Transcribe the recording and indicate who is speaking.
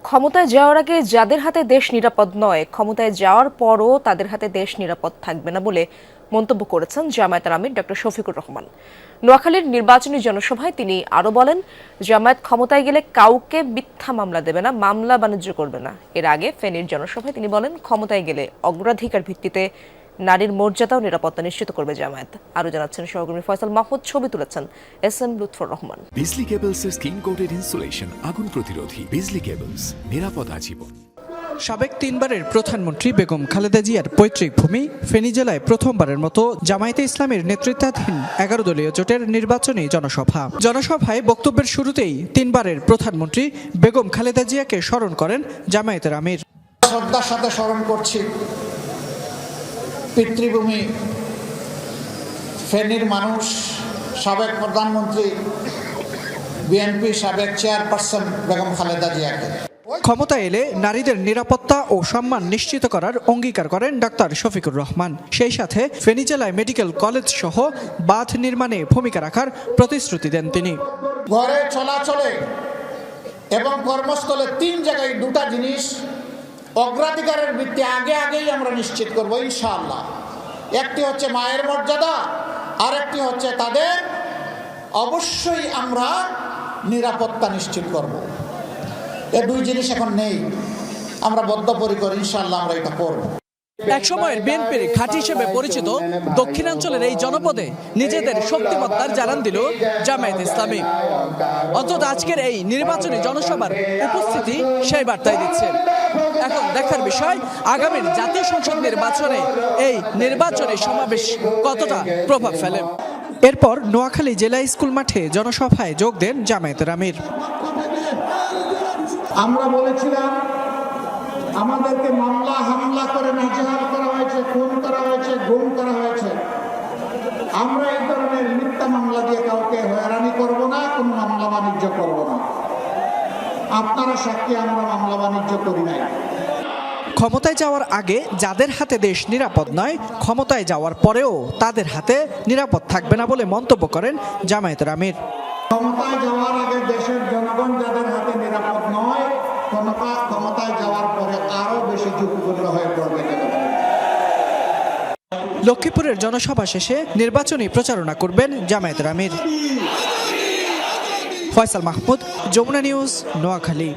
Speaker 1: ক্ষমতায় যাওয়ার আগে যাদের হাতে দেশ নিরাপদ নয়, ক্ষমতায় যাওয়ার পরও তাদের হাতে দেশ নিরাপদ থাকবে না বলে মন্তব্য করেছেন জামায়াতের আমির ডক্টর শফিকুর রহমান। নোয়াখালীর নির্বাচনী জনসভায় তিনি আরও বলেন, জামায়াত ক্ষমতায় গেলে কাউকে মিথ্যা মামলা দেবে না, মামলা বাণিজ্য করবে না। এর আগে ফেনীর জনসভায় তিনি বলেন, ক্ষমতায় গেলে অগ্রাধিকার ভিত্তিতে নারীর মর্যাদা ও নিরাপত্তা নিশ্চিত করবে জামায়াত। আরও জানাচ্ছেন সহকর্মী ফয়সাল মাহমুদ, ছবি তুলেছেন এস.এম. লুৎফর রহমান।
Speaker 2: বিজলি কেবলসের স্কিন কোটেড ইনসুলেশন আগুন প্রতিরোধী। বিজলি কেবলস, নিরাপদ আজীবন।
Speaker 3: সাবেক তিনবারের প্রধানমন্ত্রী বেগম খালেদা জিয়ার পৈতৃক ভূমি ফেনী জেলায় প্রথমবারের মতো জামায়াতে ইসলামের নেতৃত্বাধীন ১১ দলীয় জোটের নির্বাচনী জনসভায় বক্তব্যের শুরুতেই তিনবারের প্রধানমন্ত্রী বেগম খালেদা জিয়াকে স্মরণ করেন জামায়াতের আমির।
Speaker 4: শ্রদ্ধার সাথে স্মরণ করছি পিতৃভূমি ফেনীর মানুষ, সাবেক প্রধানমন্ত্রী, বিএনপি সাবেক চেয়ারপারসন বেগম খালেদা জিয়াকে।
Speaker 3: ক্ষমতায় এলে নারীদের নিরাপত্তা ও সম্মান নিশ্চিত করার অঙ্গীকার করেন ডাক্তার শফিকুর রহমান। সেই সাথে ফেনী জেলায় মেডিকেল কলেজ সহ বাঁধ নির্মাণে ভূমিকা রাখার প্রতিশ্রুতি দেন তিনি।
Speaker 4: ঘরে চলাচলে এবং কর্মস্থলে ৩ জায়গায় 2টা জিনিস অগ্রাধিকারের ভিত্তি আগেই আমরা নিশ্চিত করব ইনশাআল্লাহ। একটি হচ্ছে মায়ের মর্যাদা, আরেকটি হচ্ছে তাদের অবশ্যই আমরা নিরাপত্তা নিশ্চিত করব। এই 2 জিনিস এখন নেই, আমরা বদ্ধপরিকর, ইনশাআল্লাহ আমরা এটা করব।
Speaker 3: একসময়ের বিএনপির ঘাঁটি হিসেবে পরিচিত দক্ষিণাঞ্চলের এই জনপদে নিজেদের শক্তিমত্তার জানান দিল জামায়াত ইসলামী। অন্তত আজকের এই নির্বাচনী জনসভার উপস্থিতি সেই বার্তাই দিচ্ছে। এখন দেখার বিষয়, আগামীর জাতীয় সংসদ নির্বাচনে এই নির্বাচনী সমাবেশ কতটা প্রভাব ফেলে। এরপর নোয়াখালী জেলা স্কুল মাঠে জনসভায় যোগ দেন জামায়াতের আমির।
Speaker 4: আমরা বলেছিলাম আমাদেরকে মামলা হামলা করে নাজেহাল করা হয়েছে, খুন করা হয়েছে, গুম করা হয়েছে। আমরা এই ধরনের মিথ্যা মামলা দিয়ে কাউকে হয়রানি করব না, কোনো মামলা বাণিজ্য করব না। আপনারা সাক্ষী, আমরা মামলা বাণিজ্য করি নাই।
Speaker 3: ক্ষমতায় যাওয়ার আগে যাদের হাতে দেশ নিরাপদ নয়, ক্ষমতায় যাওয়ার পরেও তাদের হাতে নিরাপদ থাকবে না বলে মন্তব্য করেন জামায়াতের আমির।
Speaker 4: ক্ষমতায় যাওয়ার আগে দেশের জনগণ যাদের হাতে নিরাপদ নয়, ক্ষমতায় যাওয়ার পরে আরো বেশি ঝুঁকিপূর্ণ হয়ে পড়বে।
Speaker 3: লক্ষ্মীপুরের জনসভা শেষে নির্বাচনী প্রচারণা করবেন জামায়াতের আমির। ফয়সাল মাহমুদ, যমুনা নিউজ, নোয়াখালী।